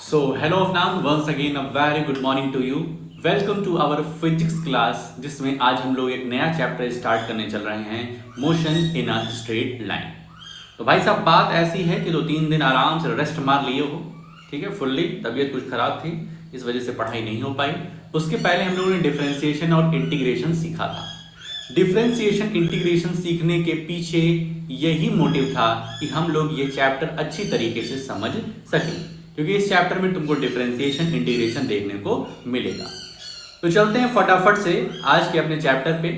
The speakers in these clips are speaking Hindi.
Hello Afnan, once again a very good morning to you. Welcome to our physics class जिसमें आज हम लोग एक नया चैप्टर स्टार्ट करने चल रहे हैं, motion in a straight line. तो भाई साहब बात ऐसी है कि 2-3 दिन आराम से रेस्ट मार लिए हो, ठीक है, फुल्ली। तबीयत कुछ खराब थी, इस वजह से पढ़ाई नहीं हो पाई। उसके पहले हम लोगों ने डिफरेंशिएशन और इंटीग्रेशन सीखा था। डिफरेंशिएशन इंटीग्रेशन सीखने के पीछे यही मोटिव था कि हम लोग ये चैप्टर अच्छी तरीके से समझ सकें, क्योंकि इस चैप्टर में तुमको डिफरेंशिएशन इंटीग्रेशन देखने को मिलेगा। तो चलते हैं फटाफट से आज के अपने चैप्टर पे,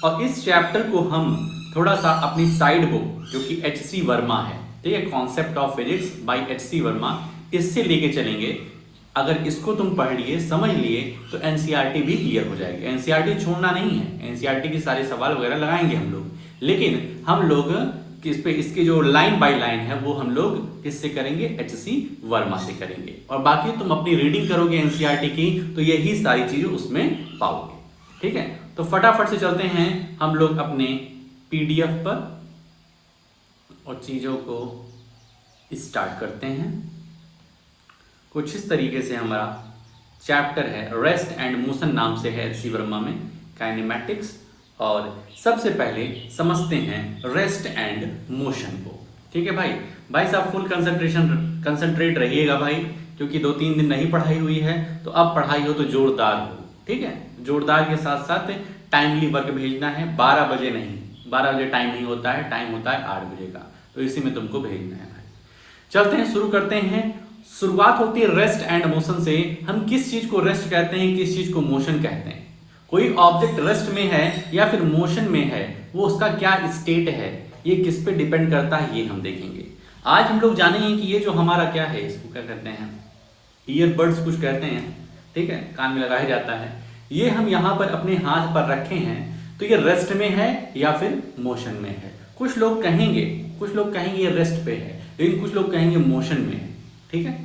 और इस चैप्टर को हम थोड़ा सा अपनी साइड बुक जो कि एच.सी. वर्मा है, ठीक है, concept of physics by H C. Verma, इससे लेके चलेंगे। अगर इसको तुम पढ़ लिए, समझ लिए, तो एनसीईआरटी भी क्लियर हो जाएगी। एनसीईआरटी छोड़ना नहीं है, एनसीईआरटी के सारे सवाल वगैरह लगाएंगे हम लोग, लेकिन हम लोग किस पे, इसके जो लाइन बाय लाइन है वो हम लोग किससे करेंगे, एच.सी. वर्मा से करेंगे। और बाकी तुम अपनी रीडिंग करोगे एनसीईआरटी की तो यही सारी चीजें उसमें पाओगे, ठीक है। तो फटाफट से चलते हैं हम लोग अपने पीडीएफ पर और चीजों को स्टार्ट करते हैं। कुछ इस तरीके से हमारा चैप्टर है, रेस्ट एंड मोशन नाम से है एच.सी. वर्मा में, काइनेमैटिक्स। और सबसे पहले समझते हैं रेस्ट एंड मोशन को, ठीक है भाई साहब फुल कंसंट्रेट रहिएगा भाई, क्योंकि 2-3 दिन नहीं पढ़ाई हुई है, तो अब पढ़ाई हो तो जोरदार हो, ठीक है। जोरदार के साथ साथ टाइमली वर्क भेजना है, 12 बजे नहीं, 12 बजे टाइम नहीं होता है, टाइम होता है 8 बजे का, तो इसी में तुमको भेजना है भाई। चलते हैं, शुरू करते हैं। शुरुआत होती है रेस्ट एंड मोशन से। हम किस चीज को रेस्ट कहते हैं, किस चीज को मोशन कहते हैं। कोई ऑब्जेक्ट रेस्ट में है या फिर मोशन में है, वो उसका क्या स्टेट है, ये किस पे डिपेंड करता है, ये हम देखेंगे। आज हम लोग जानेंगे कि ये जो हमारा क्या है, इसको क्या कहते हैं, ईयरबड्स कुछ कहते हैं, ठीक है, कान में लगाया जाता है। ये हम यहाँ पर अपने हाथ पर रखे हैं, तो ये रेस्ट में है या फिर मोशन में है। कुछ लोग कहेंगे ये रेस्ट पे है, लेकिन कुछ लोग कहेंगे मोशन में है, ठीक है,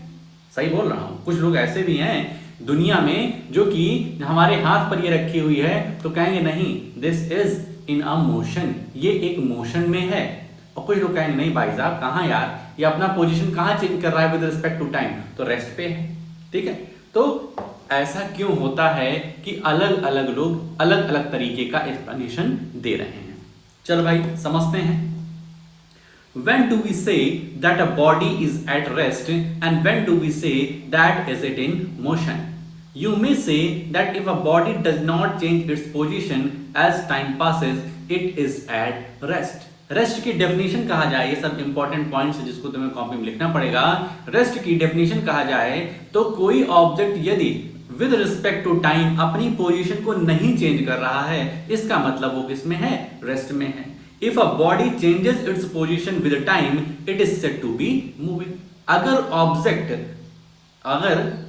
सही बोल रहा हूँ। कुछ लोग ऐसे भी हैं दुनिया में जो कि हमारे हाथ पर ये रखी हुई है, तो कहेंगे नहीं, this is in a motion, ये एक मोशन में है। और कुछ लोग कहेंगे नहीं भाई साहब, कहाँ यार, ये अपना पोजीशन कहाँ चेंज कर रहा है विद रिस्पेक्ट टू टाइम, तो रेस्ट पे है, ठीक है। तो ऐसा क्यों होता है कि अलग अलग लोग अलग अलग तरीके का एक्सप्लेनेशन दे रहे हैं। चल भाई समझते हैं। When do we say that a body is at rest and when do we say that is it in motion? You may say that if a body does not change its position as time passes, it is at rest. Rest की डेफिनेशन कहा जाए, ये सब इंपॉर्टेंट पॉइंट्स है जिसको तुम्हें कॉपी में लिखना पड़ेगा। रेस्ट की डेफिनेशन कहा जाए तो कोई ऑब्जेक्ट यदि विद रिस्पेक्ट टू टाइम अपनी पोजीशन को नहीं चेंज कर रहा है, इसका मतलब वो किसमें है, रेस्ट में है। If a body changes its position with time, it is said to be moving. अगर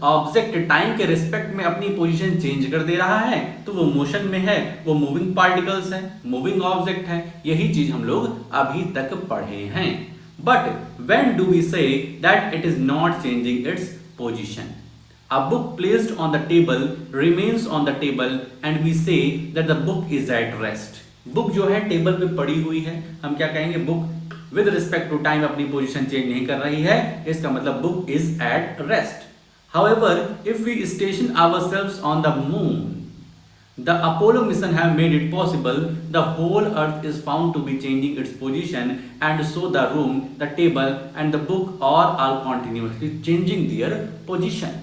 ऑब्जेक्ट टाइम के रिस्पेक्ट में अपनी पोजीशन चेंज कर दे रहा है तो वो मोशन में है, वो मूविंग पार्टिकल्स है, मूविंग ऑब्जेक्ट है। यही चीज हम लोग अभी तक पढ़े हैं। But when do we say that it is not changing its position? A book placed on the table remains on the table and we say that the book is at rest. Book जो है टेबल पे पड़ी हुई है, हम क्या कहेंगे, book with respect to time अपनी पोजीशन चेंज नहीं कर रही है, इसका मतलब book is at rest. However if we station ourselves on the moon, the Apollo mission have made it possible, the whole earth is found to be changing its position and so the room, the table and the book are all continuously changing their position.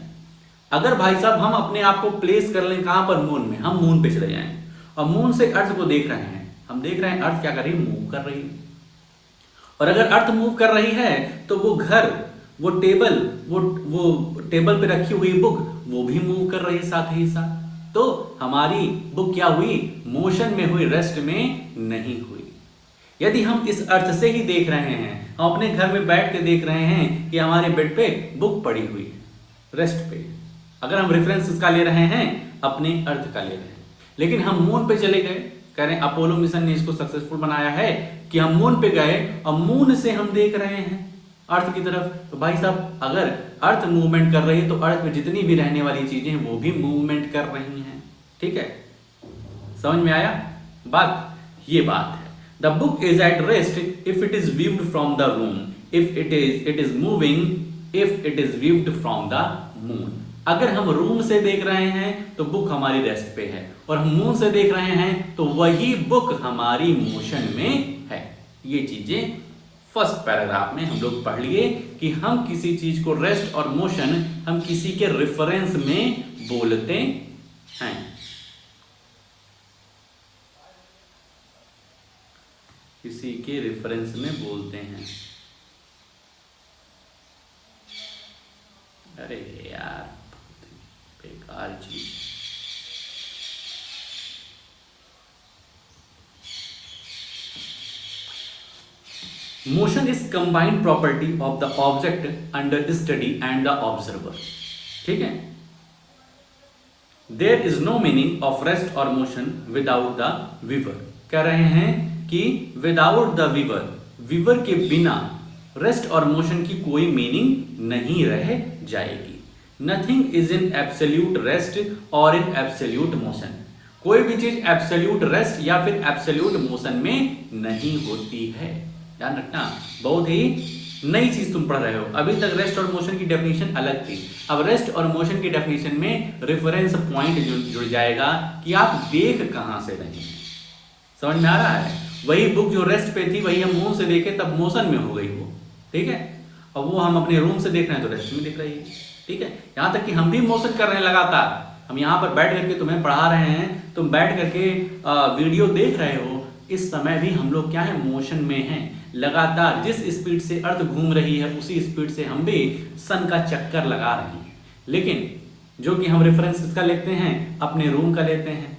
अगर भाई साहब हम अपने आप को प्लेस कर लें कहां पर, मून में, हम मून पे चले जाएं और मून से अर्थ को देख रहे हैं, हम देख रहे हैं अर्थ क्या कर रही है, मूव कर रही है। और अगर अर्थ मूव कर रही है तो वो घर, वो टेबल, वो टेबल पे रखी हुई बुक, वो भी मूव कर रही है साथ ही साथ। तो हमारी बुक क्या हुई, मोशन में हुई, रेस्ट में नहीं हुई। यदि हम इस अर्थ से ही देख रहे हैं, हम अपने घर में बैठ के देख रहे हैं कि हमारे बेड पे बुक पड़ी हुई है, रेस्ट पे। अगर हम रेफरेंस इसका ले रहे हैं, अपने अर्थ का ले रहे हैं, लेकिन हम मून पे चले गए, कह रहे हैं अपोलो मिशन ने इसको सक्सेसफुल बनाया है कि हम मून पे गए और मून से हम देख रहे हैं अर्थ की तरफ। तो भाई साहब अगर अर्थ मूवमेंट कर रही है तो अर्थ पे जितनी भी रहने वाली चीजें हैं वो भी मूवमेंट कर रही हैं, ठीक है, समझ में आया बात, ये बात है। The book is at rest if it is viewed from the room, if it is moving if it is viewed from the moon. अगर हम रूम से देख रहे हैं तो बुक हमारी रेस्ट पे है, और हम मून से देख रहे हैं तो वही बुक हमारी मोशन में है। ये चीजें फर्स्ट पैराग्राफ में हम लोग पढ़ लिए कि हम किसी चीज को रेस्ट और मोशन हम किसी के रेफरेंस में बोलते हैं। किसी के रेफरेंस में बोलते हैं। अरे यार बेकार चीज। Motion is combined property of the object under study and the observer. ठीक है, there is no meaning of rest और मोशन विदाउट द व्यूअर। कह रहे हैं कि विदाउट द व्यूअर, व्यूअर के बिना रेस्ट और मोशन की कोई मीनिंग नहीं रह जाएगी। Nothing is in absolute rest और इन एब्सोल्यूट मोशन। कोई भी चीज एब्सोल्यूट रेस्ट या फिर एब्सोल्यूट मोशन में नहीं होती है। ध्यान रखना, बहुत ही नई चीज तुम पढ़ रहे हो। अभी तक रेस्ट और मोशन की डेफिनेशन अलग थी, अब रेस्ट और मोशन की डेफिनेशन में रेफरेंस पॉइंट जुड़ जाएगा कि आप देख कहां से रहे हैं। समझ में आ रहा है? वही बुक जो रेस्ट पे थी वही हम मून से देखे तब मोशन में हो गई वो। ठीक है, और वो हम अपने रूम से देख रहे हैं तो रेस्ट में दिख रही है। ठीक है, यहां तक कि हम भी मोशन कर रहे हैं लगातार। हम यहाँ पर बैठ करके तुम्हें पढ़ा रहे हैं, तुम बैठ करके वीडियो देख रहे हो, इस समय भी हम लोग क्या है, मोशन में हैं। लगातार जिस स्पीड से अर्थ घूम रही है उसी स्पीड से हम भी सन का चक्कर लगा रहे हैं। लेकिन जो कि हम रेफरेंस इसका लेते हैं, अपने रूम का लेते हैं।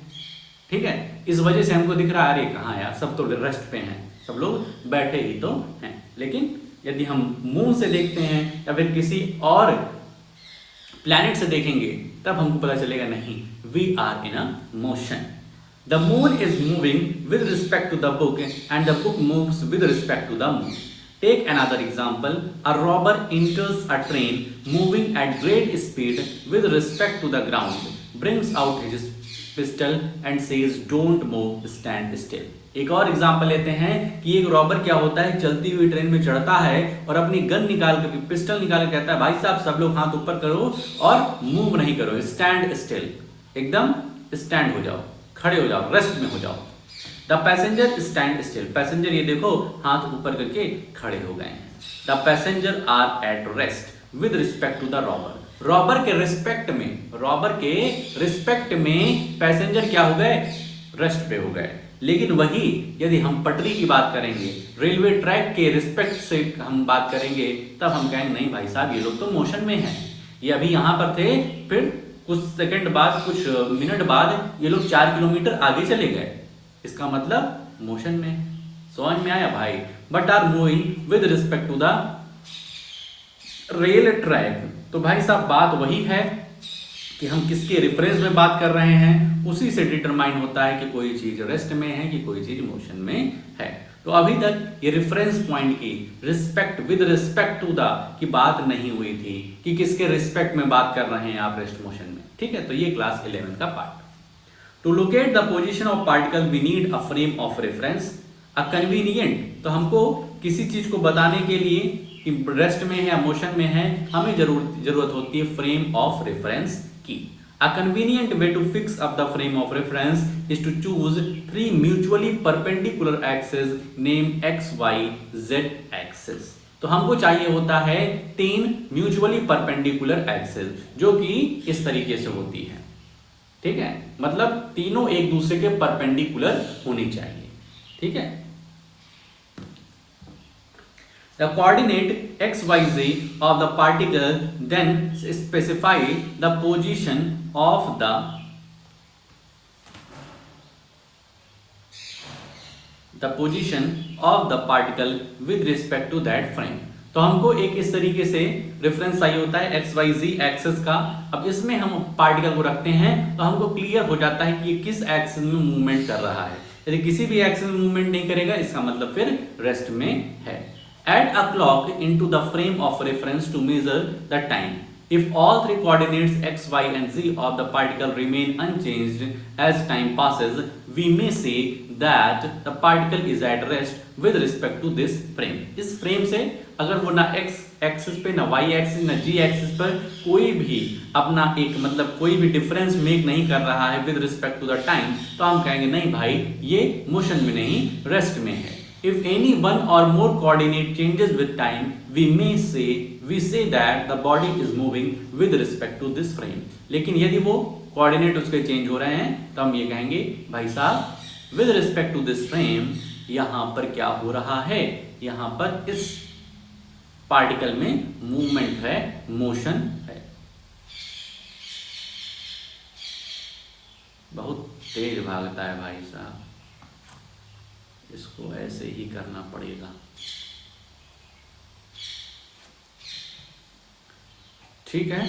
ठीक है, इस वजह से हमको दिख रहा है अरे कहाँ यार, सब तो रेस्ट पे हैं, सब लोग बैठे ही तो हैं। लेकिन यदि हम मून से देखते हैं या फिर किसी और प्लैनेट से देखेंगे तब हमको पता चलेगा नहीं, we are in a motion. The moon is moving with respect to the book and the book moves with respect to the moon. Take another example. A robber enters a train moving at great speed with respect to the ground, brings out his pistol and says, "Don't move, stand still." एक और एग्जाम्पल लेते हैं कि एक रॉबर क्या होता है, चलती हुई ट्रेन में चढ़ता है और अपनी गन निकाल कर, पिस्टल निकाल कर कहता है, भाई साहब सब लोग हाथ ऊपर करो और मूव नहीं करो, स्टैंड स्टिल, एकदम स्टैंड हो जाओ, खड़े हो जाओ, रेस्ट में हो जाओ। The passenger stand still, passenger ये देखो हाथ ऊपर करके खड़े हो गए हैं। The passenger are at rest with respect to the robber, robber के रिस्पेक्ट में, रॉबर के रिस्पेक्ट में पैसेंजर क्या हो गए, रेस्ट पे हो गए। लेकिन वही यदि हम पटरी की बात करेंगे, रेलवे ट्रैक के रिस्पेक्ट से हम बात करेंगे, तब हम कहेंगे नहीं भाई साहब ये लोग तो मोशन में हैं, ये अभी यहाँ पर थे, फिर कुछ सेकंड बाद, कुछ मिनट बाद ये लोग 4 किलोमीटर आगे चले गए, इसका मतलब मोशन में। समझ में आया भाई? But are moving with respect to the rail track. तो भाई साहब बात वही है कि हम किसके रेफरेंस में बात कर रहे हैं, उसी से डिटरमाइन होता है कि कोई चीज रेस्ट में है कि कोई चीज मोशन में है। तो अभी तक ये रेफरेंस पॉइंट की respect with respect to the की बात नहीं हुई थी कि किसके रिस्पेक्ट में बात कर रहे हैं आप रेस्ट मोशन में। ठीक है, तो ये क्लास 11 का part. To locate the position of particle we need a frame of reference. A convenient, तो हमको किसी चीज को बताने के लिए कि रेस्ट में है या मोशन में है, हमें जरूरत होती है फ्रेम ऑफ रेफरेंस की। A convenient way to fix up the frame of reference is to choose 3 mutually perpendicular axes named x, y, z axis. तो हमको चाहिए होता है 3 म्यूचुअली परपेंडिकुलर एक्सेस जो कि इस तरीके से होती है। ठीक है, मतलब तीनों एक दूसरे के परपेंडिकुलर होनी चाहिए। ठीक है, the coordinate x, y, z of the particle then specify the position of the particle with respect to that frame. तो हमको एक इस तरीके से रेफरेंस चाहिए होता है x, y, z एक्सेस का। अब इसमें हम पार्टिकल को रखते हैं तो हमको क्लियर हो जाता है कि ये किस एक्सिस में मूवमेंट कर रहा है। यदि किसी भी एक्सिस में मूवमेंट नहीं करेगा इसका मतलब फिर रेस्ट में है। Add a clock into the frame of reference to measure the time. If all 3 coordinates x, y and z of the particle remain unchanged as time passes, we may say that the particle is at rest with respect to this frame. इस frame से अगर वो ना x एक्सिस पे, ना वाई एक्सिस, ना जी एक्सिस पर कोई भी अपना एक मतलब कोई भी डिफरेंस मेक नहीं कर रहा है with respect to the time, तो हम कहेंगे नहीं भाई ये मोशन में नहीं, रेस्ट में है। इफ एनी वन और more coordinate changes with time we say that the body is moving with respect to this frame। लेकिन यदि वो कोऑर्डिनेट उसके चेंज हो रहे हैं तो हम ये कहेंगे भाई साहब with respect to this frame यहां पर क्या हो रहा है, यहां पर इस पार्टिकल में मूवमेंट है, मोशन है। बहुत तेज भागता है भाई साहब, इसको ऐसे ही करना पड़ेगा। ठीक है।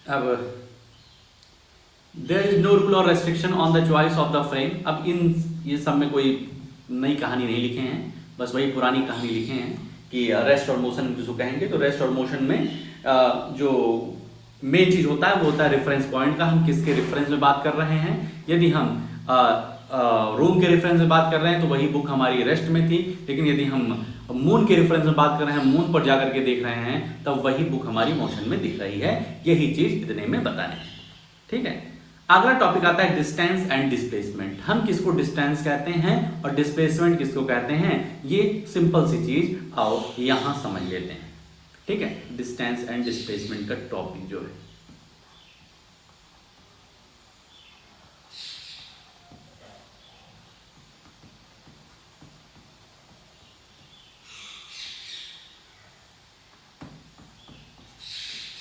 अब देयर इज नो रूल और restriction on the choice of the frame. अब ये सब में कोई नई कहानी नहीं लिखे हैं, बस वही पुरानी कहानी लिखे हैं कि रेस्ट और मोशन जिसको कहेंगे। तो रेस्ट और मोशन में जो मेन चीज होता है वो होता है रेफरेंस पॉइंट का, हम किसके रेफरेंस में बात कर रहे हैं। यदि हम रूम के रेफरेंस में बात कर रहे हैं तो वही बुक हमारी रेस्ट में थी, लेकिन यदि हम मून के रेफरेंस में बात कर रहे हैं, मून पर जाकर के देख रहे हैं, तब वही बुक हमारी मोशन में दिख रही है। यही चीज इतने में बताएं। ठीक है। अगला टॉपिक आता है डिस्टेंस एंड डिस्प्लेसमेंट। हम किसको डिस्टेंस कहते हैं और डिस्प्लेसमेंट किसको कहते हैं, ये सिंपल सी चीज आओ यहां समझ लेते हैं। ठीक है। डिस्टेंस एंड डिस्प्लेसमेंट का टॉपिक जो है,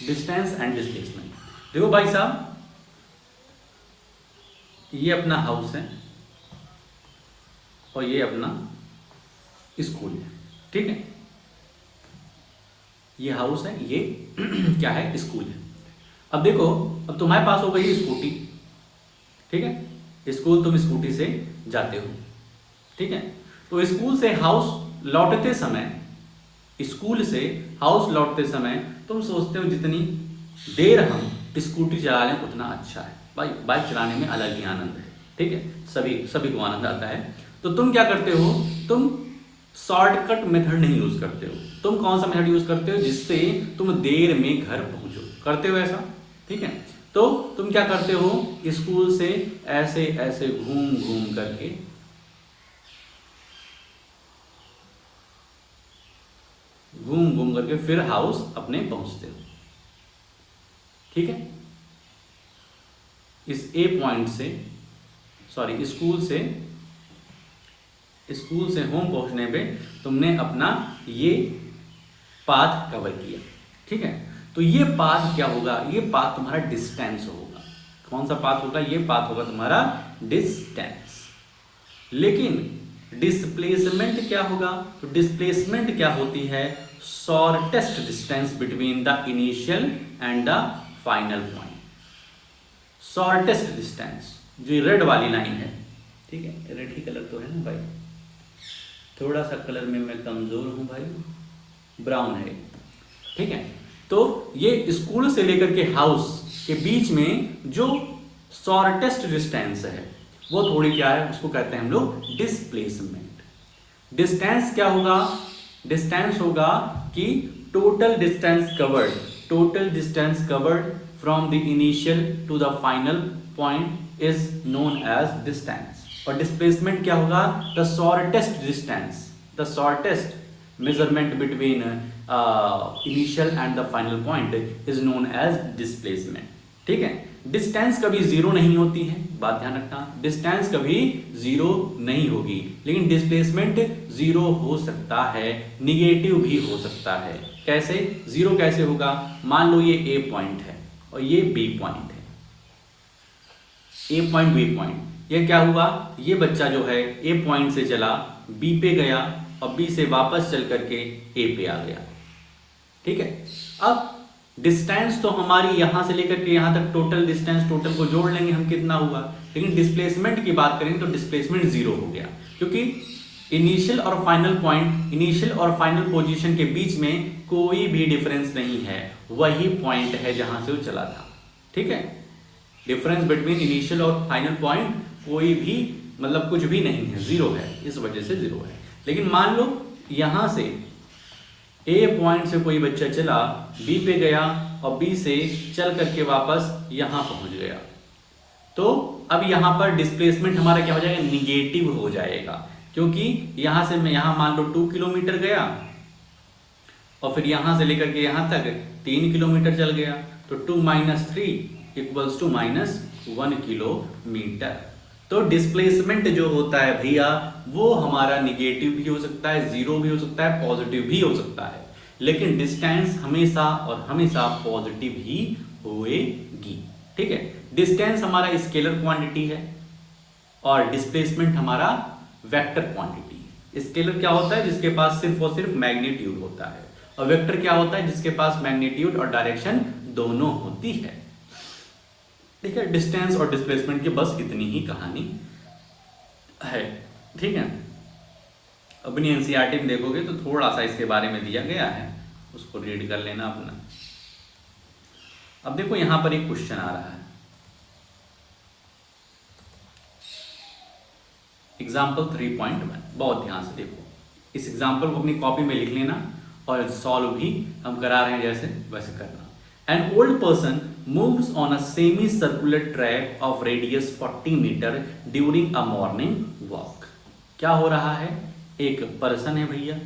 डिस्टेंस एंड डिस्प्लेसमेंट। देखो भाई साहब, ये अपना हाउस है और ये अपना स्कूल है। ठीक है। ये हाउस है, ये क्या है, स्कूल है। अब देखो, अब तुम्हारे पास हो गई स्कूटी। ठीक है। स्कूल तुम स्कूटी से जाते हो। ठीक है। तो स्कूल से हाउस लौटते समय, स्कूल से हाउस लौटते समय तुम सोचते हो जितनी देर हम स्कूटी चला लें उतना अच्छा है। भाई बाइक चलाने में अलग ही आनंद है। ठीक है। सभी को आनंद आता है। तो तुम क्या करते हो, तुम शॉर्टकट मेथड नहीं यूज करते हो। तुम कौन सा मेथड यूज करते हो जिससे तुम देर में घर पहुंचो, करते हो ऐसा। ठीक है। तो तुम क्या करते हो, स्कूल से ऐसे ऐसे घूम घूम करके फिर हाउस अपने पहुंचते हो। ठीक है। इस ए पॉइंट से, सॉरी स्कूल से होम पहुंचने पे तुमने अपना ये पाथ कवर किया। ठीक है। तो ये पाथ क्या होगा, ये पाथ तुम्हारा डिस्टेंस होगा। कौन सा पाथ होगा, ये पाथ होगा तुम्हारा डिस्टेंस। लेकिन डिस्प्लेसमेंट क्या होगा, तो डिस्प्लेसमेंट क्या होती है, shortest distance between the initial and the final point. Shortest distance, जो रेड वाली लाइन है। ठीक है। रेड ही कलर तो है ना भाई, थोड़ा सा कलर में मैं कमजोर हूं भाई, ब्राउन है। ठीक है। तो ये स्कूल से लेकर के हाउस के बीच में जो शॉर्टेस्ट डिस्टेंस है वो थोड़ी क्या है, उसको कहते हैं हम लोग डिस्प्लेसमेंट। डिस्टेंस क्या होगा, डिस्टेंस होगा कि total distance covered from the initial to the final point is known as distance. और डिस्प्लेसमेंट क्या होगा, the shortest distance, the shortest measurement between initial and the final point is known as displacement. ठीक है। डिस्टेंस कभी जीरो नहीं होती है, बात ध्यान रखना, डिस्टेंस कभी जीरो नहीं होगी, लेकिन डिस्प्लेसमेंट जीरो हो सकता है, निगेटिव भी हो सकता है। कैसे, जीरो कैसे होगा, मान लो ये ए पॉइंट है और ये बी पॉइंट है, ए पॉइंट बी पॉइंट। ये क्या हुआ, ये बच्चा जो है ए पॉइंट से चला, बी पे गया और बी से वापस चल करके ए पे आ गया। ठीक है। अब डिस्टेंस तो हमारी यहां से लेकर के यहां तक टोटल डिस्टेंस, टोटल को जोड़ लेंगे हम कितना हुआ, लेकिन डिस्प्लेसमेंट की बात करेंगे तो डिस्प्लेसमेंट जीरो हो गया, क्योंकि इनिशियल और फाइनल पॉइंट, इनिशियल और फाइनल पोजीशन के बीच में कोई भी डिफरेंस नहीं है, वही पॉइंट है जहां से वो चला था। ठीक है। डिफरेंस बिटवीन इनिशियल और फाइनल पॉइंट कोई भी मतलब कुछ भी नहीं है, जीरो है, इस वजह से जीरो है। लेकिन मान लो यहां से ए पॉइंट से कोई बच्चा चला, बी पे गया और बी से चल करके वापस यहां पहुंच गया, तो अब यहां पर डिस्प्लेसमेंट हमारा क्या हो जाएगा, निगेटिव हो जाएगा, क्योंकि यहां से मैं यहां मान लो 2 किलोमीटर गया और फिर यहां से लेकर के यहां तक 3 किलोमीटर चल गया, तो 2 - 3 इक्वल्स टू -1 किलोमीटर। तो डिस्प्लेसमेंट जो होता है भैया वो हमारा निगेटिव भी हो सकता है, जीरो भी हो सकता है, पॉजिटिव भी हो सकता है, लेकिन डिस्टेंस हमेशा और हमेशा पॉजिटिव ही होएगी। ठीक है, डिस्टेंस हमारा स्केलर क्वांटिटी है और डिस्प्लेसमेंट हमारा वेक्टर क्वांटिटी है। स्केलर क्या होता है, जिसके पास सिर्फ और सिर्फ मैग्नीट्यूड होता है, और वेक्टर क्या होता है, जिसके पास मैग्नीट्यूड और डायरेक्शन दोनों होती है। ठीक है, डिस्टेंस और डिस्प्लेसमेंट की बस इतनी ही कहानी है। ठीक है, अपनी एनसीईआरटी में देखोगे तो थोड़ा सा इसके बारे में दिया गया है, उसको रीड कर लेना अपना। अब देखो यहां पर एक क्वेश्चन आ रहा है, एग्जाम्पल 3.1, बहुत ध्यान से देखो। इस एग्जाम्पल को अपनी कॉपी में लिख लेना और सॉल्व भी हम करा रहे हैं जैसे वैसे करना। An old person moves on a semi circular track of radius 40 metre during a morning walk. क्या हो रहा है, एक पर्सन है भैया,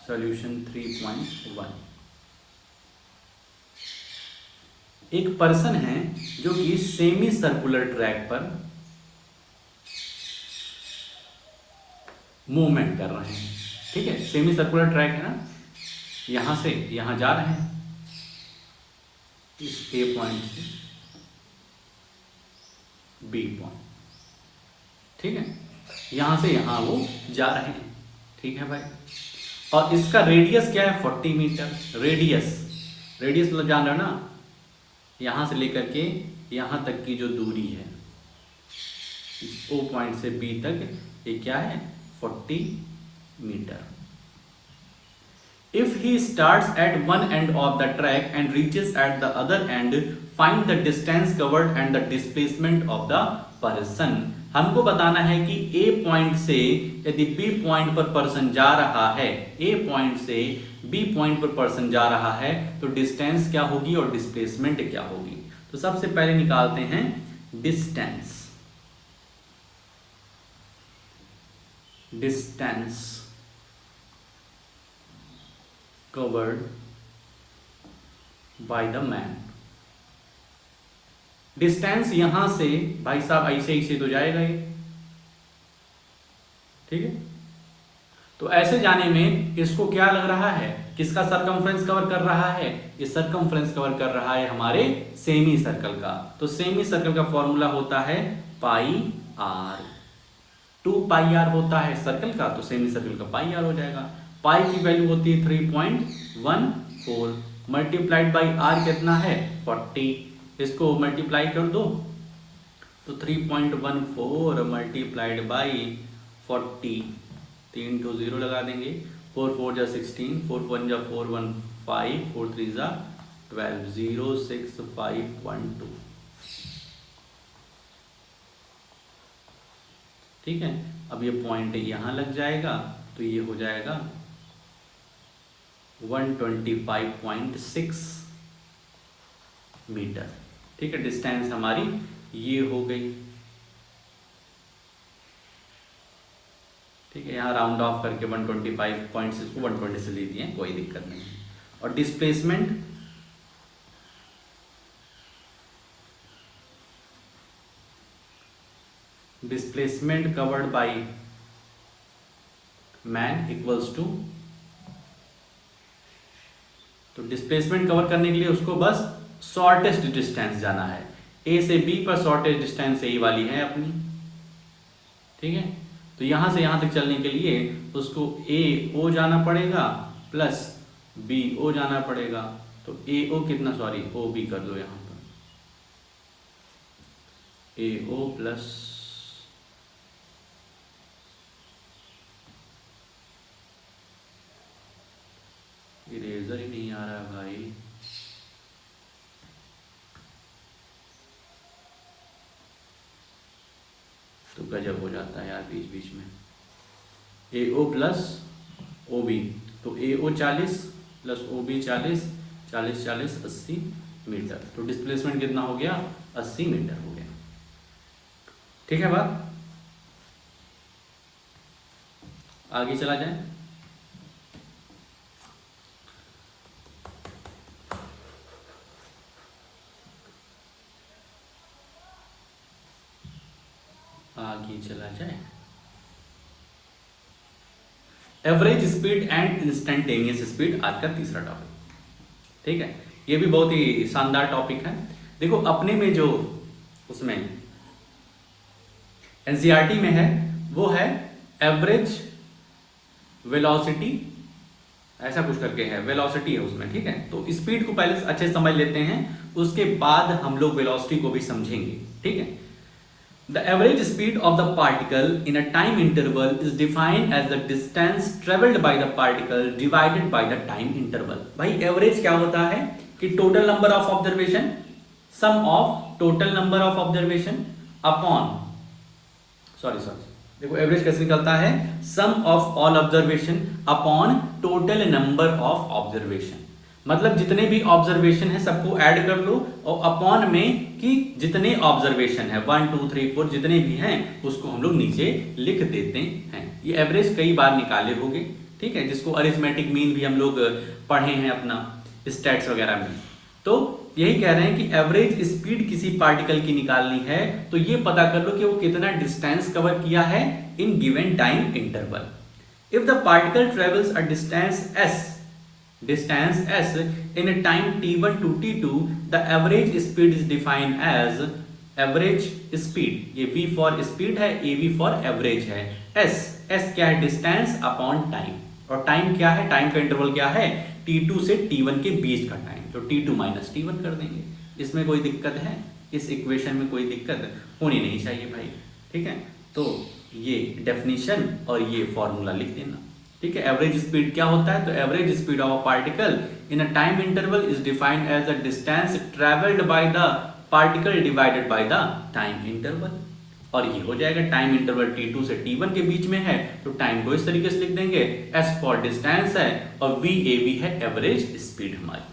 सॉल्यूशन 3.1, एक पर्सन है जो कि सेमी सर्कुलर ट्रैक पर मूवमेंट कर रहे हैं। ठीक है, सेमी सर्कुलर ट्रैक है ना, यहां से यहां जा रहे हैं, इस ए पॉइंट से बी पॉइंट। ठीक है, यहां से यहां वो जा रहे हैं। ठीक है भाई, और इसका रेडियस क्या है, 40 मीटर। रेडियस मतलब जान रहे हो ना, यहां से लेकर के यहां तक की जो दूरी है, इस ओ पॉइंट से बी तक, ये क्या है, 40 metre. If he starts at one end of the track and reaches at the other end, find the distance covered and the displacement of the person. हमको बताना है कि A पॉइंट से यदि B पॉइंट पर पर्सन जा रहा है, A पॉइंट से B पॉइंट पर पर्सन जा रहा है, तो डिस्टेंस क्या होगी और डिस्प्लेसमेंट क्या होगी। तो सबसे पहले निकालते हैं distance. covered by the man। Distance यहां से भाई साहब ऐसे तो जाएगा ये। ठीक है, तो ऐसे जाने में इसको क्या लग रहा है, किसका सरकमफ्रेंस कवर कर रहा है, ये सरकमफ्रेंस कवर कर रहा है हमारे सेमी सर्कल का। तो सेमी सर्कल का फॉर्मूला होता है पाई आर। 2 पाई आर होता है सर्कल का, तो सेमी सर्कल का पाई आर हो जाएगा। पाई की वैल्यू होती है 3.14, मल्टीप्लाइड बाई आर कितना है, 40। इसको मल्टीप्लाई कर दो तो 3.14 मल्टीप्लाइड बाई 40, 3 to 0 लगा देंगे, 4 4 जा 16, 4 1 जा 4 1 5, 4 3 जा 12, 0 6 5 1 2। ठीक है, अब ये पॉइंट यहां लग जाएगा, तो ये हो जाएगा 125.6 मीटर। ठीक है, डिस्टेंस हमारी ये हो गई। ठीक है, यहाँ राउंड ऑफ करके 125.6 को 120 से ले दिए, कोई दिक्कत नहीं। और displacement covered by man equals to, तो डिस्प्लेसमेंट कवर करने के लिए उसको बस शॉर्टेस्ट डिस्टेंस जाना है। ए से बी पर शॉर्टेस्ट डिस्टेंस यही वाली है अपनी। ठीक है, तो यहां से यहां तक चलने के लिए उसको ए ओ जाना पड़ेगा प्लस बी ओ जाना पड़ेगा। तो ए ओ कितना, सॉरी ओ बी कर लो यहां पर, ए ओ प्लस इरेजर ही नहीं आ रहा भाई, तो गजब हो जाता है यार बीच बीच में। AO प्लस OB, तो AO 40 प्लस OB 40, 40 40 80 मीटर। तो डिस्प्लेसमेंट कितना हो गया? 80 मीटर हो गया। ठीक है बात, आगे चला जाए। आगे चला जाए। Average speed and instantaneous speed आज का तीसरा टॉपिक। ठीक है, ये भी बहुत ही शानदार टॉपिक है। देखो अपने में जो उसमें एनसीईआरटी में है वो है एवरेज वेलोसिटी, ऐसा कुछ करके है, वेलोसिटी है उसमें। ठीक है, तो स्पीड को पहले अच्छे से समझ लेते हैं, उसके बाद हम लोग वेलोसिटी को भी समझेंगे। ठीक है, the average speed of the particle in a time interval is defined as the distance traveled by the particle divided by the time interval। भाई एवरेज क्या होता है कि total number of observation, sum of total number of observation upon, देखो एवरेज कैसे निकलता है? सम of all observation upon total number of observation. मतलब जितने भी ऑब्जर्वेशन है सबको ऐड कर लो और अपॉन में कि जितने ऑब्जर्वेशन है 1 2 3 4 जितने भी हैं उसको हम लोग नीचे लिख देते हैं। ये एवरेज कई बार निकाले होंगे। ठीक है, जिसको अरिथमेटिक मीन भी हम लोग पढ़े हैं अपना स्टैट्स वगैरह में। तो यही कह रहे हैं कि एवरेज स्पीड किसी पार्टिकल की निकालनी है तो ये पता कर लो कि वो कितना डिस्टेंस कवर किया है in given time interval. If the particle travels a distance s in a time t1 to t2, the average speed is defined as average speed। ये v for speed है, av for average है। s क्या है? डिस्टेंस अपॉन टाइम, और टाइम क्या है? टाइम का इंटरवल क्या है? t2 से t1 के बीच का टाइम, तो t2 माइनस t1 कर देंगे। इसमें कोई दिक्कत है? इस इक्वेशन में कोई दिक्कत होनी नहीं चाहिए भाई। ठीक है, तो ये डेफिनेशन और ये फॉर्मूला लिख देना। ठीक है, एवरेज स्पीड क्या होता है? तो average speed of a particle in a time interval is defined as the distance travelled by the particle divided by the time interval. और ये हो जाएगा टाइम इंटरवल t2 से t1 के बीच में है तो टाइम को इस तरीके से लिख देंगे, s फॉर डिस्टेंस है और VAV है एवरेज स्पीड हमारी।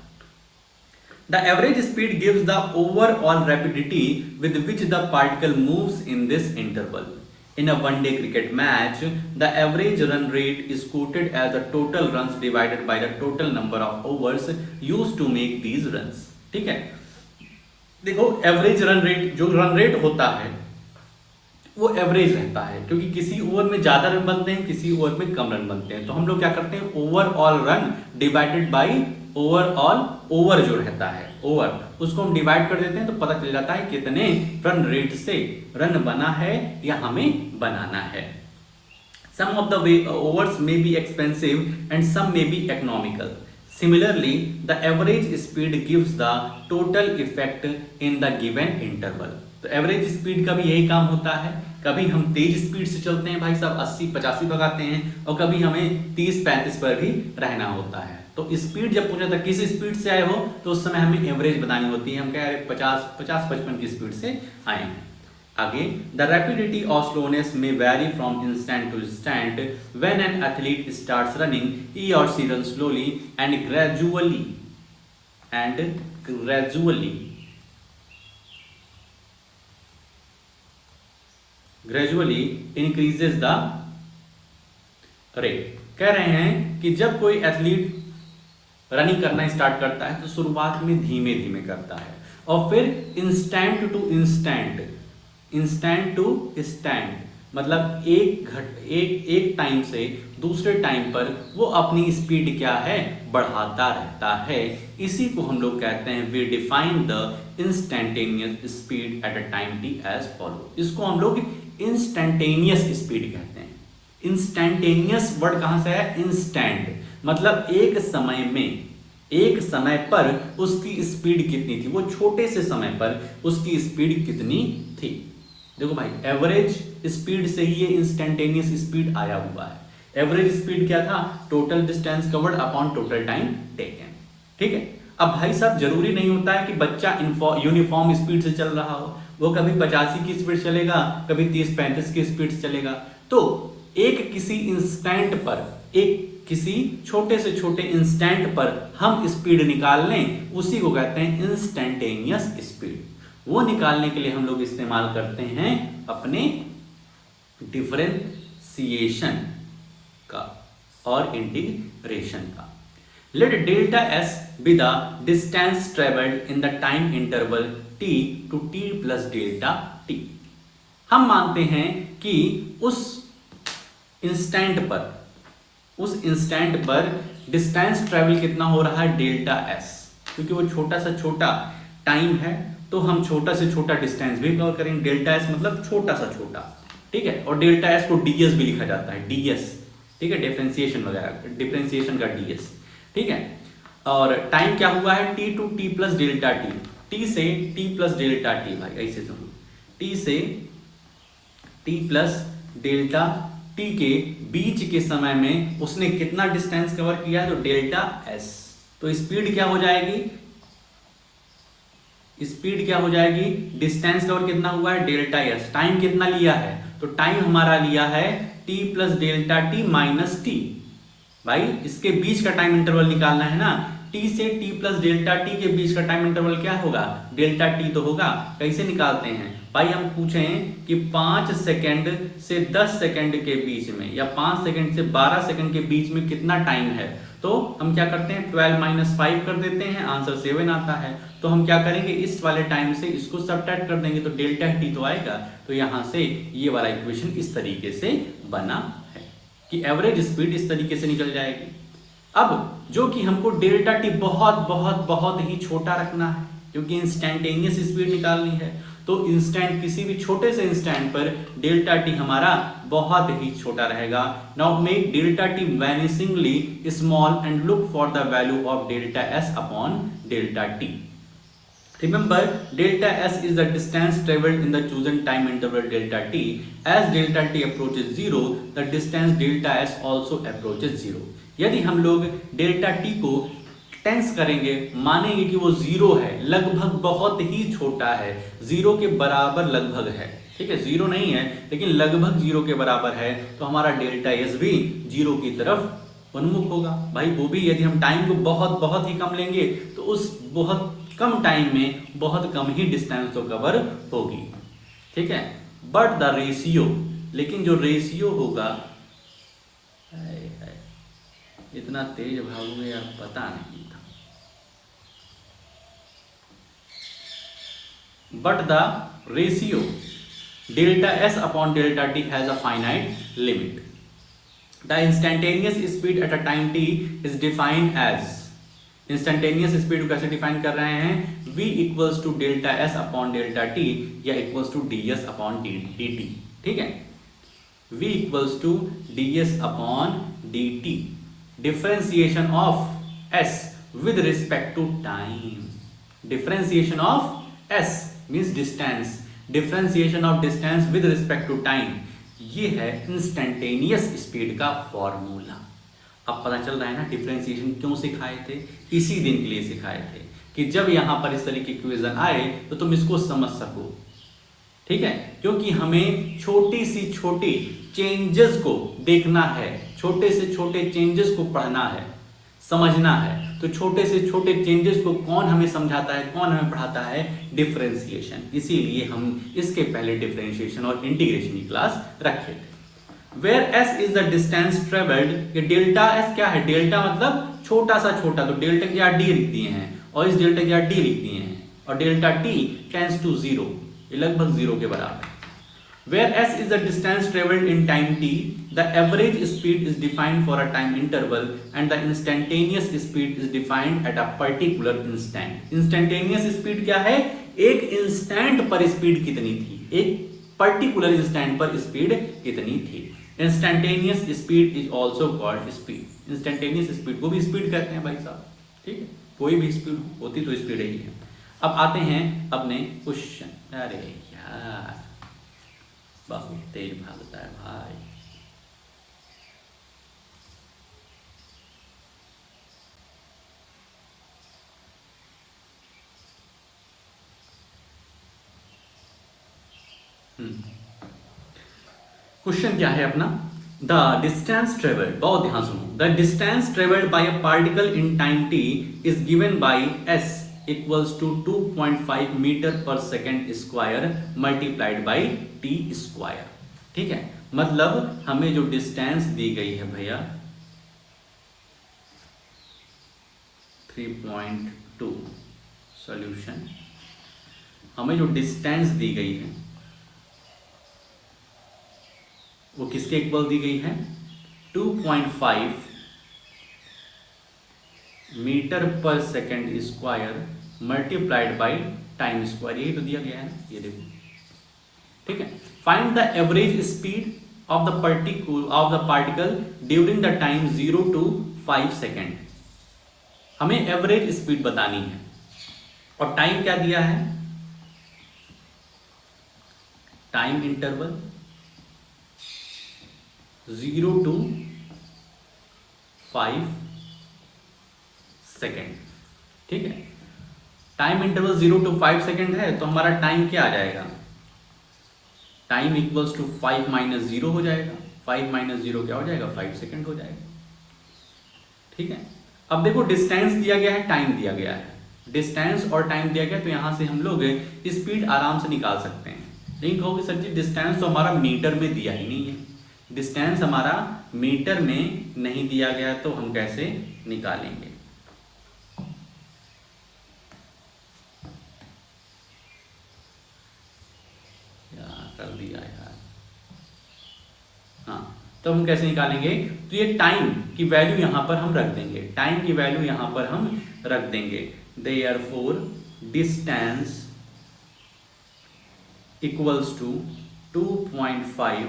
The average speed gives the overall rapidity with which the particle moves in this interval. In a one-day cricket match, the average run rate is quoted as the total runs divided by the total number of overs used to make these runs। ठीक है, देखो एवरेज रन रेट, जो रन रेट होता है वो एवरेज रहता है, क्योंकि किसी ओवर में ज्यादा रन बनते हैं, किसी ओवर में कम रन बनते हैं। तो हम लोग क्या करते हैं? Overall run divided by overall over जो रहता है ओवर, उसको हम डिवाइड कर देते हैं तो पता चल जाता है कितने रन रेट से रन बना है या हमें बनाना है। सम ऑफ द ओवर्स में बी एक्सपेंसिव एंड सम में be economical. Similarly the average speed gives the total effect in the given interval. तो एवरेज स्पीड का भी यही काम होता है। कभी हम तेज स्पीड से चलते हैं भाई साहब, 80-85 भगाते हैं, और कभी हमें 30-35 पर भी रहना होता है। तो स्पीड जब पूछा था किस स्पीड से आए हो तो उस समय हमें एवरेज बतानी होती है। हम कह रहे 50-55 की स्पीड से आए हैं। आगे, द रैपिडिटी ऑफ स्लोनेस में vary from instant to instant when an athlete starts running, he और she run slowly and gradually increases the rate। कह रहे हैं कि जब कोई एथलीट रनिंग करना स्टार्ट करता है तो शुरुआत में धीमे धीमे करता है और फिर इंस्टेंट टू स्टैंड मतलब एक टाइम से दूसरे टाइम पर वो अपनी स्पीड क्या है? बढ़ाता रहता है। इसी को हम लोग कहते हैं, we define the instantaneous speed at a time t as follow. इसको हम लोग इंस्टेंटेनियस स्पीड कहते हैं। इंस्टेंटेनियस वर्ड कहां से है? इंस्टेंट मतलब एक समय पर उसकी स्पीड कितनी थी, वो छोटे से समय पर उसकी स्पीड कितनी थी। देखो भाई, एवरेज स्पीड से ही ये इंस्टेंटेनियस स्पीड आया हुआ है। एवरेज स्पीड क्या था? Total distance covered upon total time taken. ठीक है, अब भाई साहब जरूरी नहीं होता है कि बच्चा यूनिफॉर्म स्पीड से चल रहा हो, वो कभी 85 की स्पीड चलेगा, कभी 30-35 की स्पीड चलेगा। तो एक किसी इंस्टेंट पर, एक किसी छोटे से छोटे इंस्टेंट पर हम स्पीड निकाल लें, उसी को कहते हैं इंस्टेंटेनियस स्पीड। वो निकालने के लिए हम लोग इस्तेमाल करते हैं अपने डिफरेंशिएशन का और इंटीग्रेशन का। Let delta s be the distance travelled in the time interval t to t plus delta t। हम मानते हैं कि उस इंस्टेंट पर डिस्टेंस ट्रेवल कितना हो रहा है, डेल्टा एस। क्योंकि वो छोटा से छोटा टाइम है तो हम छोटा से छोटा डिस्टेंस भी कवर करेंगे। डेल्टा एस मतलब छोटा सा छोटा, ठीक है। और डेल्टा एस को ds भी लिखा जाता है, ds, ठीक है, डिफरेंशिएशन वगैरह, डिफरेंशिएशन का ds, ठीक है। और टाइम क्या हुआ है, t to t plus delta t, t से t प्लस डेल्टा t, भाई ऐसे समझो, t से t प्लस डेल्टा t के बीच के समय में उसने कितना डिस्टेंस कवर किया, तो डेल्टा s। तो स्पीड क्या हो जाएगी, डिस्टेंस कवर कितना हुआ है, डेल्टा s। टाइम कितना लिया है, तो टाइम हमारा लिया है t plus delta t minus t। भाई इसके बीच का टाइम इंटरवल निकालना है ना, t से t प्लस डेल्टा t के बीच का टाइम इंटरवल क्या होगा, डेल्टा t तो होगा। कैसे निकालते हैं भाई, हम पूछें कि 5 सेकंड से 10 सेकंड के बीच में या 5 सेकंड से 12 सेकंड के बीच में कितना टाइम है, तो हम क्या करते हैं 12 माइनस 5 कर देते हैं, आंसर 7 आता है। तो हम क्या करेंगे, इस वाले टाइम से इसको सब्ट्रैक्ट कर देंगे तो डेल्टा t तो आएगा। तो यहां से ये वाला इक्वेशन इस तरीके से बना है कि एवरेज स्पीड इस तरीके से निकल जाएगी। अब जो कि हमको डेल्टा टी बहुत बहुत बहुत ही छोटा रखना है, क्योंकि इंस्टेंटेनियस स्पीड निकालनी है, तो इंस्टेंट किसी भी छोटे से इंस्टेंट पर डेल्टा टी हमारा बहुत ही छोटा रहेगा। Now make delta t vanishingly small and look for the value of delta s upon delta t. Remember, delta s is the distance traveled in the chosen time interval delta t. As delta t approaches 0, the distance delta s also approaches 0. यदि हम लोग डेल्टा t को टेंस करेंगे, मानेंगे कि वो 0 है, लगभग बहुत ही छोटा है, 0 के बराबर लगभग है, ठीक है, 0 नहीं है लेकिन लगभग 0 के बराबर है, तो हमारा डेल्टा s भी 0 की तरफ उन्मुख होगा। भाई वो भी यदि हम टाइम को बहुत बहुत ही कम लेंगे तो उस बहुत कम टाइम में बहुत कम ही डिस्टेंस तो कवर होगी, ठीक है। बट द रेशियो, लेकिन जो रेशियो होगा, इतना तेज भागोगे यार पता नहीं था। But the ratio delta s upon delta t has a finite limit. The instantaneous speed at a time t is defined as, instantaneous speed को कैसे डिफाइन कर रहे हैं, v equals to delta s upon delta t या equals to ds upon dt, ठीक है, v equals to ds upon dt, differentiation of s with respect to time. Differentiation of s means distance, differentiation of distance with respect to time, ये है इंस्टेंटेनियस स्पीड का फॉर्मूला। अब पता चल रहा है ना डिफरेंशिएशन क्यों सिखाए थे, इसी दिन के लिए सिखाए थे कि जब यहां पर इस तरीके की इक्वेशन आए तो तुम इसको समझ सको, ठीक है। क्योंकि हमें छोटी सी छोटी चेंजेस को देखना है, छोटे से छोटे चेंजेस को पढ़ना है, समझना है। तो छोटे से छोटे चेंजेस को कौन हमें समझाता है, कौन हमें पढ़ाता है, डिफरेंशिएशन। इसीलिए हम इसके पहले डिफरेंशिएशन और इंटीग्रेशन की क्लास रखे थे। Where s is the distance traveled, ये डेल्टा s क्या है, डेल्टा मतलब छोटा सा छोटा, तो डेल्टा की r d लिख दिए हैं और इस डेल्टा की r d लिख दिए हैं, और डेल्टा t टेंड्स टू 0, ये लगभग 0 के बराबर। Where s is the distance traveled in time t, the average speed is defined for a time interval and the instantaneous speed is defined at a particular instant. Instantaneous speed क्या है, एक इंस्टेंट पर स्पीड कितनी थी, एक पर्टिकुलर इंस्टेंट पर स्पीड कितनी थी। Instantaneous speed is also called speed. Instantaneous speed को भी स्पीड कहते हैं भाई साहब, ठीक है, कोई भी स्पीड होती तो स्पीड ही है। अब आते हैं अपने क्वेश्चन। अरे यार बहुत तेज भागता है भाई। क्वेश्चन क्या है अपना, द डिस्टेंस ट्रेवल्ड, बहुत ध्यान सुनो, the distance travelled by a particle in time t is given by s equals to 2.5 metre पर second square multiplied by t square. ठीक है, मतलब हमें जो डिस्टेंस दी गई है भैया 3.2, सॉल्यूशन, हमें जो डिस्टेंस दी गई है वो किसके इक्वल दी गई है, 2.5 मीटर पर second square multiplied by time square, यही तो दिया गया है ना, ये देखो। ठीक है, find the average speed of the particle during the time 0 to 5 second. हमें एवरेज स्पीड बतानी है और टाइम क्या दिया है, टाइम इंटरवल 0 to 5 सेकेंड। ठीक है, टाइम इंटरवल 0 to 5 सेकेंड है, तो हमारा टाइम क्या आ जाएगा, टाइम इक्वल्स टू 5 माइनस 0 हो जाएगा, 5 माइनस 0 क्या हो जाएगा, 5 सेकेंड हो जाएगा। ठीक है, अब देखो डिस्टेंस दिया गया है, टाइम दिया गया है, डिस्टेंस और टाइम दिया गया, तो यहां से हम लोग स्पीड आराम से निकाल सकते हैं। लेकिन कहोगे सर जी डिस्टेंस तो हमारा मीटर में दिया ही नहीं है, डिस्टेंस हमारा मीटर में नहीं दिया गया, तो हम कैसे निकालेंगे। कर दिया यार, हाँ, तो हम कैसे निकालेंगे, तो ये टाइम की वैल्यू यहां पर हम रख देंगे, टाइम की वैल्यू यहां पर हम रख देंगे। Therefore distance equals to 2.5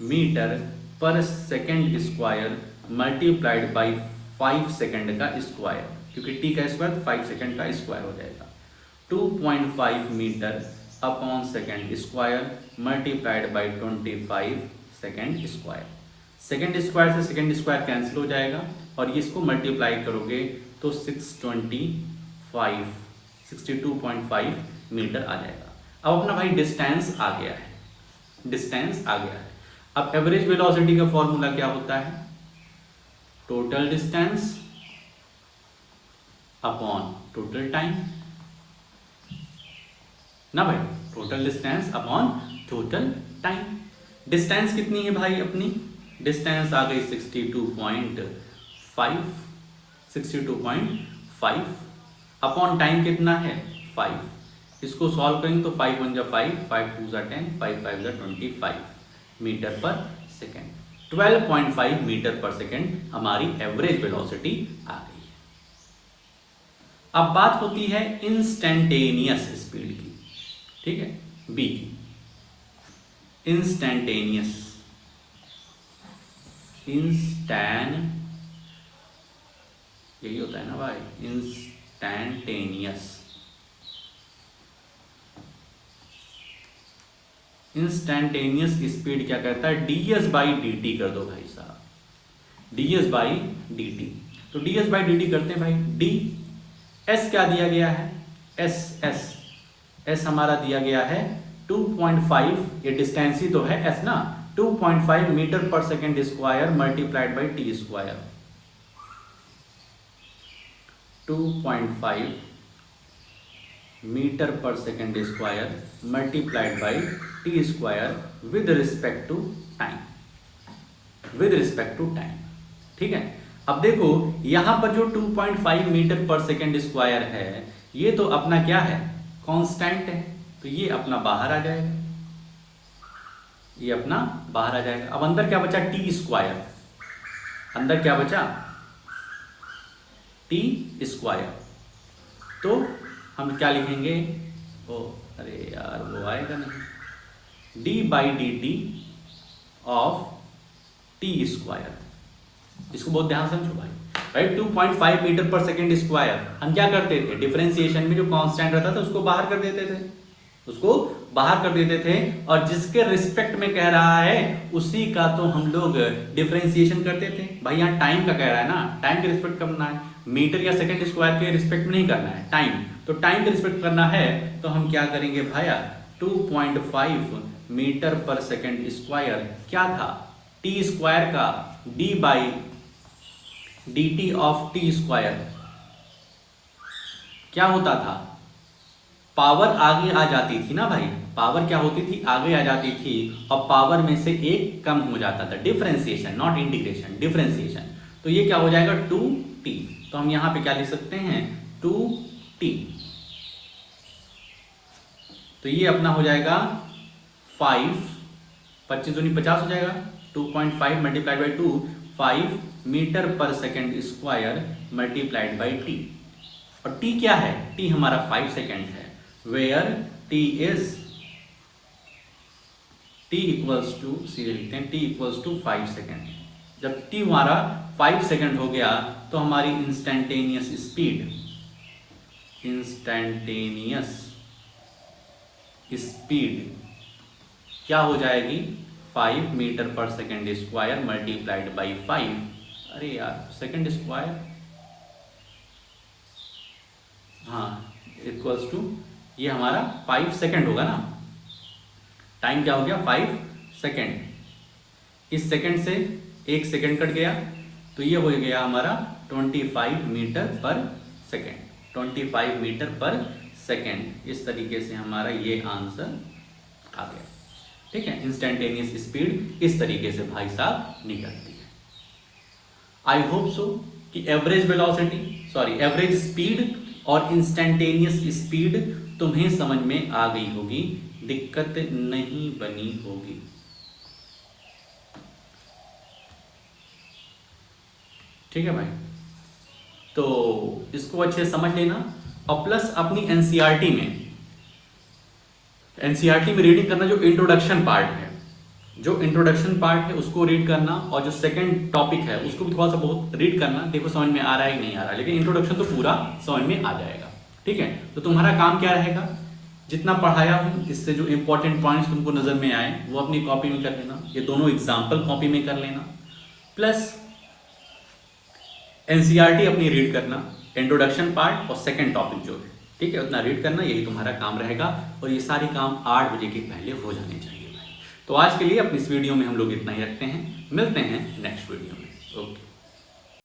metre पर second square multiplied by 5 second का स्क्वायर, क्योंकि t का स्क्वायर 5 सेकेंड का स्क्वायर हो जाएगा। 2.5 metre upon second square multiplied by 25 second square. Second square से सेकेंड स्क्वायर कैंसिल हो जाएगा और ये इसको मल्टीप्लाई करोगे तो 62.5 मीटर आ जाएगा। अब अपना भाई डिस्टेंस आ गया है, डिस्टेंस आ गया है। अब एवरेज वेलोसिटी का फॉर्मूला क्या होता है, total distance upon total time ना भाई, total distance upon total time. Distance कितनी है भाई अपनी, डिस्टेंस आ गई 62.5 अपॉन टाइम कितना है 5। इसको सॉल्व करेंगे तो 5 1 जा 5, 5 2 जा 10, 5 5 जा 25 मीटर पर सेकेंड। 12.5 मीटर पर सेकेंड हमारी एवरेज वेलोसिटी आ गई है। अब बात होती है इंस्टेंटेनियस स्पीड की, ठीक है, बी की, इंस्टेंटेनियस, यही होता है ना भाई, इंस्टेंटेनियस। इंस्टेंटेनियस स्पीड क्या कहता है, ds बाई डी टी कर दो भाई साहब, ds बाई डी टी। तो ds बाई डी टी करते हैं भाई, d s क्या दिया गया है, s हमारा दिया गया है 2.5, ये डिस्टेंस ही तो है s ना, 2.5 मीटर पर second square multiplied by t square. 2.5 metre पर second square multiplied by t square with respect to time, with respect to time. ठीक है, अब देखो यहां पर जो 2.5 मीटर पर सेकेंड स्क्वायर है ये तो अपना क्या है, कांस्टेंट है, तो ये अपना बाहर आ जाएगा, ये अपना बाहर आ जाएगा। अब अंदर क्या बचा, टी स्क्वायर, अंदर क्या बचा, टी स्क्वायर। तो हम क्या लिखेंगे, ओ अरे यार वो आएगा नहीं, D by D T of T square. इसको बहुत ध्यान समझो भाई, राइट। 2.5 मीटर पर सेकेंड स्क्वायर हम क्या करते थे, डिफरेंशिएशन में जो कांस्टेंट रहता था उसको बाहर कर देते थे, उसको बाहर कर देते थे, और जिसके रिस्पेक्ट में कह रहा है उसी का तो हम लोग डिफरेंशिएशन करते थे। भाई यहाँ टाइम का कह रहा है ना, टाइम के रिस्पेक्ट करना है, मीटर या सेकंड स्क्वायर के रिस्पेक्ट में नहीं करना है, टाइम, तो टाइम के रिस्पेक्ट करना है तो हम क्या करेंगे भाया, 2.5 मीटर पर सेकेंड स्क्वायर क्या था, टी स्क्वायर का D by D T of T square क्या होता था, पावर आगे आ जाती थी ना भाई, पावर क्या होती थी, आगे आ जाती थी और पावर में से एक कम हो जाता था, डिफरेंशिएशन नॉट इंटीग्रेशन, डिफरेंशिएशन। तो ये क्या हो जाएगा 2t, तो हम यहां पे क्या लिख सकते हैं 2t, तो ये अपना हो जाएगा 5, 25 दूनी 50 हो जाएगा, 2.5 मल्टीप्लाइड बाई 2, 5 मीटर पर second square multiplied by t. और t क्या है, t हमारा 5 सेकेंड है, where t is t equals to, सीधे लिखते हैं t इक्वल्स टू 5 सेकेंड। जब t हमारा 5 सेकेंड हो गया तो हमारी इंस्टेंटेनियस स्पीड, क्या हो जाएगी 5 मीटर पर सेकेंड स्क्वायर मल्टीप्लाइड बाई 5, अरे यार सेकेंड स्क्वायर, हाँ इक्वल्स टू, ये हमारा 5 सेकेंड होगा ना, टाइम क्या हो गया 5 सेकेंड, इस सेकेंड से एक सेकेंड कट गया तो ये हो गया हमारा 25 मीटर पर सेकेंड, 25 मीटर पर सेकेंड। इस तरीके से हमारा ये आंसर आ गया, ठीक है। इंस्टेंटेनियस स्पीड इस तरीके से भाई साहब निकलती है। आई होप सो कि एवरेज वेलोसिटी, एवरेज स्पीड और इंस्टेंटेनियस स्पीड तुम्हें समझ में आ गई होगी, दिक्कत नहीं बनी होगी। ठीक है भाई, तो इसको अच्छे से समझ लेना और प्लस अपनी एनसीईआरटी में रीडिंग करना, जो इंट्रोडक्शन पार्ट है उसको रीड करना, और जो सेकंड टॉपिक है उसको भी थोड़ा सा बहुत रीड करना, देखो समझ में आ रहा है कि नहीं आ रहा है, लेकिन इंट्रोडक्शन तो पूरा समझ में आ जाएगा, ठीक है। तो तुम्हारा काम क्या रहेगा, जितना पढ़ाया हूँ इससे जो इंपॉर्टेंट पॉइंट्स तुमको नजर में आए वो अपनी कॉपी में कर लेना, ये दोनों एग्जाम्पल कॉपी में कर लेना, प्लस एनसीईआरटी अपनी रीड करना, इंट्रोडक्शन पार्ट और सेकंड टॉपिक जो है, ठीक है, उतना रीड करना, यही तुम्हारा काम रहेगा। और ये सारे काम 8 बजे के पहले हो जाने चाहिए भाई। तो आज के लिए अपनी इस वीडियो में हम लोग इतना ही रखते हैं, मिलते हैं नेक्स्ट वीडियो में, ओके।